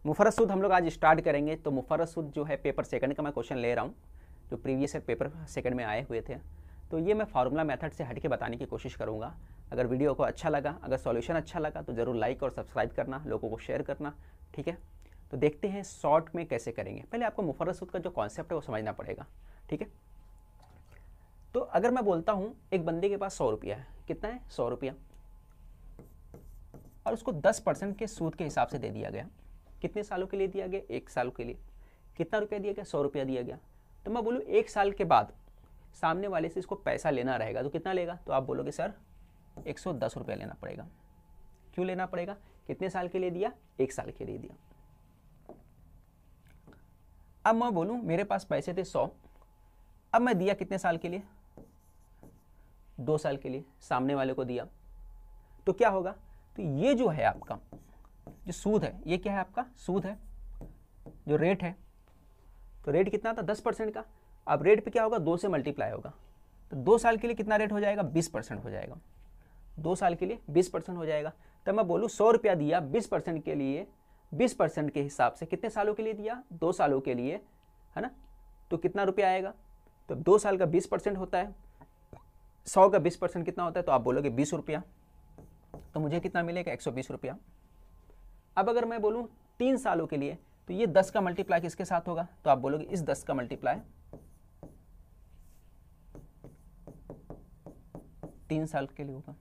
मुफर्रद सूद हम लोग आज स्टार्ट करेंगे। तो मुफर्रद सूद जो है पेपर सेकंड का मैं क्वेश्चन ले रहा हूँ, जो प्रीवियस पेपर सेकंड में आए हुए थे। तो ये मैं फार्मूला मेथड से हट के बताने की कोशिश करूँगा। अगर वीडियो को अच्छा लगा, अगर सॉल्यूशन अच्छा लगा तो ज़रूर लाइक और सब्सक्राइब करना, लोगों को शेयर करना, ठीक है। तो देखते हैं शॉर्ट में कैसे करेंगे। पहले आपको मुफर्रद सूद का जो कॉन्सेप्ट है वो समझना पड़ेगा, ठीक है। तो अगर मैं बोलता हूँ एक बंदे के पास 100 रुपया है, कितना है 100 रुपया, और उसको 10% के सूद के हिसाब से दे दिया गया। कितने सालों के लिए दिया गया? 1 साल के लिए। कितना रुपया दिया गया? 100 रुपया दिया गया। तो मैं बोलूँ 1 साल के बाद सामने वाले से इसको पैसा लेना रहेगा तो कितना लेगा? तो आप बोलोगे सर 110 रुपया लेना पड़ेगा। क्यों लेना पड़ेगा? कितने साल के लिए दिया? 1 साल के लिए दिया। अब मैं बोलूँ मेरे पास पैसे थे 100, अब मैं दिया कितने साल के लिए? 2 साल के लिए सामने वाले को दिया। तो क्या होगा? तो ये जो है आपका जो सूद है, ये क्या है? आपका सूद है, जो रेट है। तो रेट कितना था? 10% का। अब रेट पे क्या होगा? 2 से मल्टीप्लाई होगा। तो 2 साल के लिए कितना रेट हो जाएगा? 20% हो जाएगा। 2 साल के लिए 20% हो जाएगा। तब मैं बोलूँ 100 रुपया दिया 20% के लिए, 20% के हिसाब से कितने सालों के लिए दिया? 2 सालों के लिए, है ना। तो कितना रुपया आएगा? तो 2 साल का 20% होता है, 100 का 20% कितना होता है? तो आप बोलोगे 20 रुपया। तो मुझे कितना मिलेगा? 120 रुपया। अब अगर मैं बोलूँ 3 सालों के लिए, तो ये 10 का मल्टीप्लाई किसके साथ होगा? तो आप बोलोगे इस 10 का मल्टीप्लाई 3 साल के लिए होगा।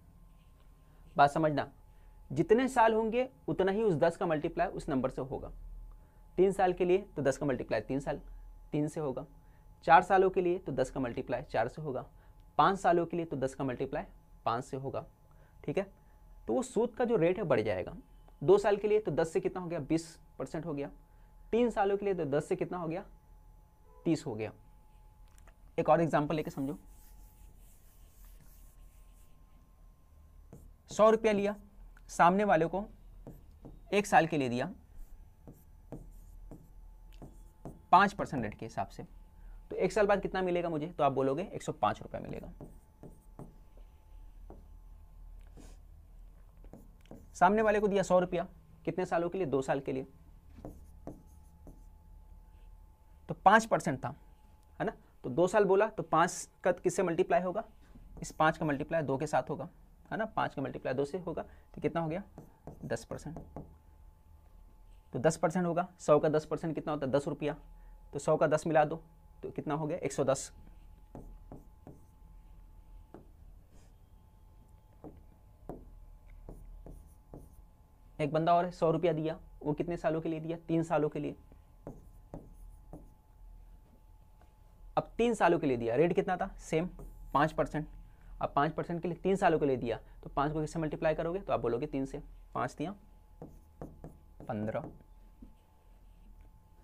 बात समझना, जितने साल होंगे उतना ही उस 10 का मल्टीप्लाई उस नंबर से होगा। 3 साल के लिए तो 10 का मल्टीप्लाई 3 से होगा। 4 सालों के लिए तो 10 का मल्टीप्लाई 4 से होगा। 5 सालों के लिए तो 10 का मल्टीप्लाई 5 से होगा, ठीक है। तो वो सूद का जो रेट है बढ़ जाएगा। 2 साल के लिए तो 10 से कितना हो गया? 20% हो गया। 3 सालों के लिए तो 10 से कितना हो गया? 30 हो गया। एक और एग्जांपल लेके समझो। 100 रुपया लिया, सामने वाले को 1 साल के लिए दिया 5% रेट के हिसाब से। तो 1 साल बाद कितना मिलेगा मुझे? तो आप बोलोगे 105 रुपया मिलेगा। सामने वाले को दिया 100 रुपया, कितने सालों के लिए? 2 साल के लिए। तो 5% था, है ना। तो 2 साल बोला तो 5 का किससे मल्टीप्लाई होगा? इस 5 का मल्टीप्लाई 2 के साथ होगा, है ना। 5 का मल्टीप्लाई 2 से होगा तो कितना हो गया? 10%। तो 10% होगा। 100 का 10% कितना होता है? 10 रुपया। तो 100 का 10 मिला दो तो कितना हो गया? 110। एक बंदा और है, 100 रुपया दिया, वो कितने सालों के लिए दिया? 3 सालों के लिए। अब 3 सालों के लिए दिया, रेट कितना था? सेम 5%। अब 5% के लिए 3 सालों के लिए दिया तो 5 को किससे मल्टीप्लाई करोगे? तो आप बोलोगे 3 से। 5 दिया 15।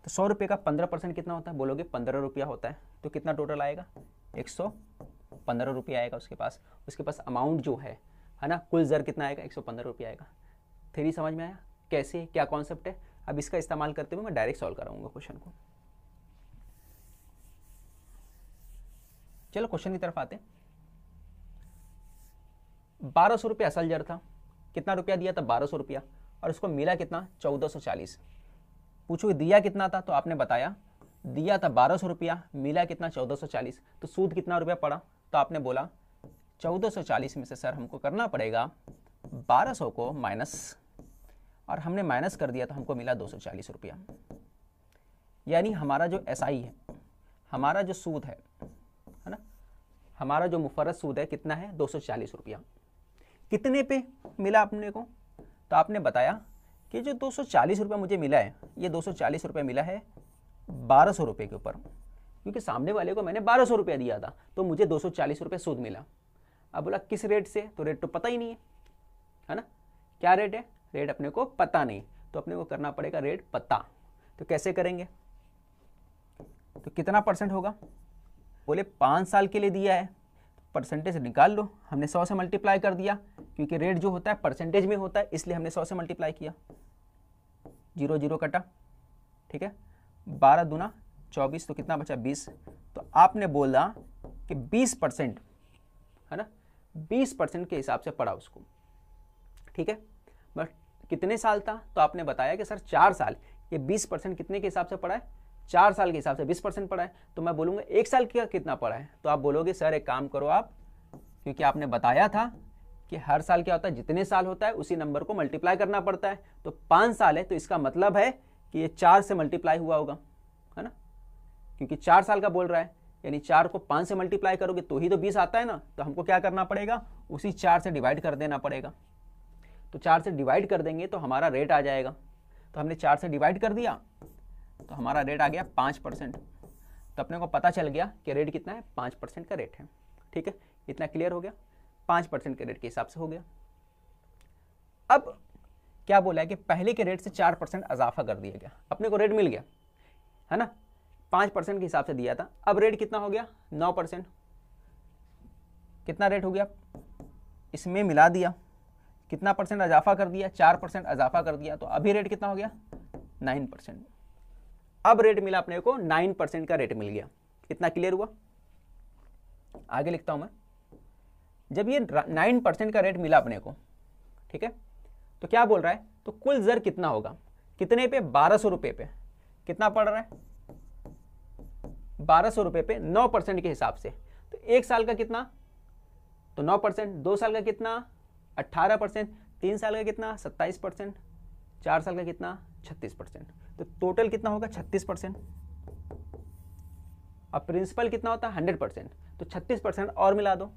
तो 100 रुपये का 15% कितना होता है? बोलोगे 15 रुपया होता है। तो कितना टोटल आएगा? 115 रुपया आएगा उसके पास। उसके पास अमाउंट जो है ना, कुल ज़र कितना आएगा? 115 रुपया आएगा। थ्योरी समझ में आया कैसे, क्या कॉन्सेप्ट है? अब इसका इस्तेमाल करते हुए मैं डायरेक्ट सॉल्व कराऊंगा क्वेश्चन को। चलो क्वेश्चन की तरफ आते हैं। 1200 रुपया असल जर था। कितना रुपया दिया था? 1200 रुपया। और उसको मिला कितना? 1440। पूछो दिया कितना था? तो आपने बताया दिया था 1200 रुपया, मिला कितना? 1440। तो सूद कितना रुपया पड़ा? तो आपने बोला 1440 में से सर हमको करना पड़ेगा 1200 को माइनस, और हमने माइनस कर दिया तो हमको मिला 240 रुपया। यानी हमारा जो एसआई है, हमारा जो सूद है ना, हमारा जो मुफर्रद सूद है कितना है? 240 रुपया। कितने पे मिला अपने को? तो आपने बताया कि जो 240 रुपया मुझे मिला है, ये 240 रुपया मिला है 1200 रुपये के ऊपर, क्योंकि सामने वाले को मैंने 1200 रुपया दिया था तो मुझे 240 रुपये सूद मिला। अब बोला किस रेट से? तो रेट तो पता ही नहीं है ना। क्या रेट है? रेट अपने को पता नहीं, तो अपने को करना पड़ेगा रेट पता। तो कैसे करेंगे? तो कितना परसेंट होगा? बोले 5 साल के लिए दिया है, परसेंटेज निकाल लो। हमने 100 से मल्टीप्लाई कर दिया, क्योंकि रेट जो होता है परसेंटेज में होता है, इसलिए हमने 100 से मल्टीप्लाई किया। 0 0 कटा, ठीक है। 12 दूना 24, तो कितना बचा? 20। तो आपने बोला कि 20%, है ना, 20% के हिसाब से पड़ा उसको, ठीक है। बट कितने साल था? तो आपने बताया कि सर 4 साल। ये 20% कितने के हिसाब से पड़ा है, 4 साल के हिसाब से 20% पड़ा है। तो मैं बोलूँगा 1 साल का कितना पड़ा है, तो आप बोलोगे सर एक काम करो आप, क्योंकि आपने बताया था कि हर साल क्या होता है, जितने साल होता है उसी नंबर को मल्टीप्लाई करना पड़ता है। तो 5 साल है तो इसका मतलब है कि ये 4 से मल्टीप्लाई हुआ होगा, है ना, क्योंकि 4 साल का बोल रहा है, यानी 4 को 5 से मल्टीप्लाई करोगे तो ही तो 20 आता है ना। तो हमको क्या करना पड़ेगा, उसी 4 से डिवाइड कर देना पड़ेगा। तो 4 से डिवाइड कर देंगे तो हमारा रेट आ जाएगा। तो हमने 4 से डिवाइड कर दिया तो हमारा रेट आ गया 5%। तो अपने को पता चल गया कि रेट कितना है, 5% का रेट है। ठीक है, इतना क्लियर हो गया, 5% के रेट के हिसाब से हो गया। अब क्या बोला है कि पहले के रेट से 4% इजाफा कर दिया गया, अपने को रेट मिल गया, है ना, 5% के हिसाब से दिया था। अब रेट कितना हो गया, 9%। कितना रेट हो गया, इसमें मिला दिया, कितना परसेंट इजाफा कर दिया, 4% इजाफा कर दिया, तो अभी रेट कितना हो गया, 9%। अब रेट मिला अपने को 9% का रेट मिल गया। इतना क्लियर हुआ। आगे लिखता हूं मैं, जब ये 9% का रेट मिला अपने को, ठीक है, तो क्या बोल रहा है, तो कुल जर कितना होगा, कितने पे, 1200 रुपये पे। कितना पड़ रहा है, 1200 रुपये पे 9% के हिसाब से। तो 1 साल का कितना, तो 9%, 2 साल का कितना, 18%, 3 साल का कितना, 27%, 4 साल का कितना, 36%। तो टोटल कितना होगा, 36%। अब प्रिंसिपल कितना होता है, 100%, तो 36% और मिला दो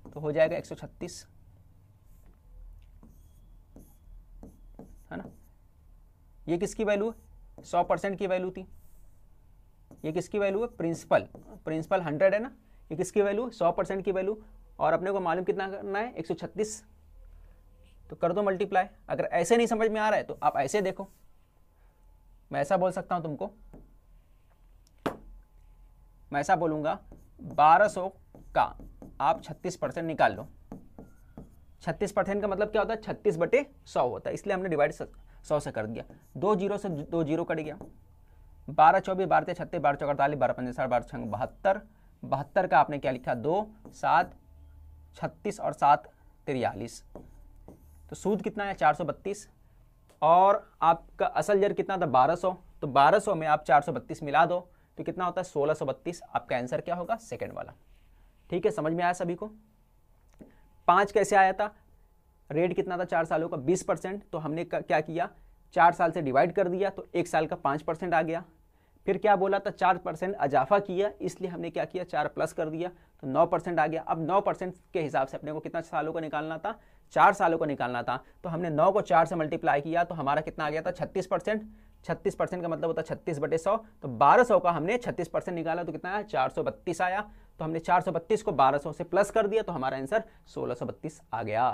तो हो जाएगा 136, है ना। ये किसकी वैल्यू है, 100% की वैल्यू थी। ये किसकी वैल्यू है, प्रिंसिपल 100 है ना। ये किसकी वैल्यू, 100% की वैल्यू, और अपने को मालूम कितना करना है, 136। तो कर दो मल्टीप्लाई। अगर ऐसे नहीं समझ में आ रहा है तो आप ऐसे देखो, मैं ऐसा बोल सकता हूं तुमको, मैं ऐसा बोलूंगा 1200 का आप 36% निकाल लो। 36% का मतलब क्या होता है, 36/100 होता है, इसलिए हमने डिवाइड 100 से कर दिया। 2 जीरो से 2 जीरो कट गया, 12 24 12 36 12 4 48 12 5 60 12 6 72। 72 का आपने क्या लिखा, 2 7 36 और 7 43। तो सूद कितना है, 432। और आपका असल जर कितना था, 1200। तो 1200 में आप 432 मिला दो तो कितना होता है, 1632। आपका आंसर क्या होगा, सेकंड वाला। ठीक है, समझ में आया सभी को। 5 कैसे आया था, रेट कितना था 4 सालों का, 20%। तो हमने क्या किया, 4 साल से डिवाइड कर दिया तो 1 साल का 5% आ गया। फिर क्या बोला था, 4% इजाफा किया, इसलिए हमने क्या किया, 4 प्लस कर दिया तो 9% आ गया। अब 9% के हिसाब से अपने को कितना सालों को निकालना था, 4 सालों को निकालना था। तो हमने 9 को 4 से मल्टीप्लाई किया तो हमारा कितना आ गया था, 36%। 36% का मतलब होता है 36/100। तो 1200 का हमने 36% निकाला तो कितना आया, 432 आया। तो हमने 432 को 1200 से प्लस कर दिया तो हमारा आंसर 1632 आ गया।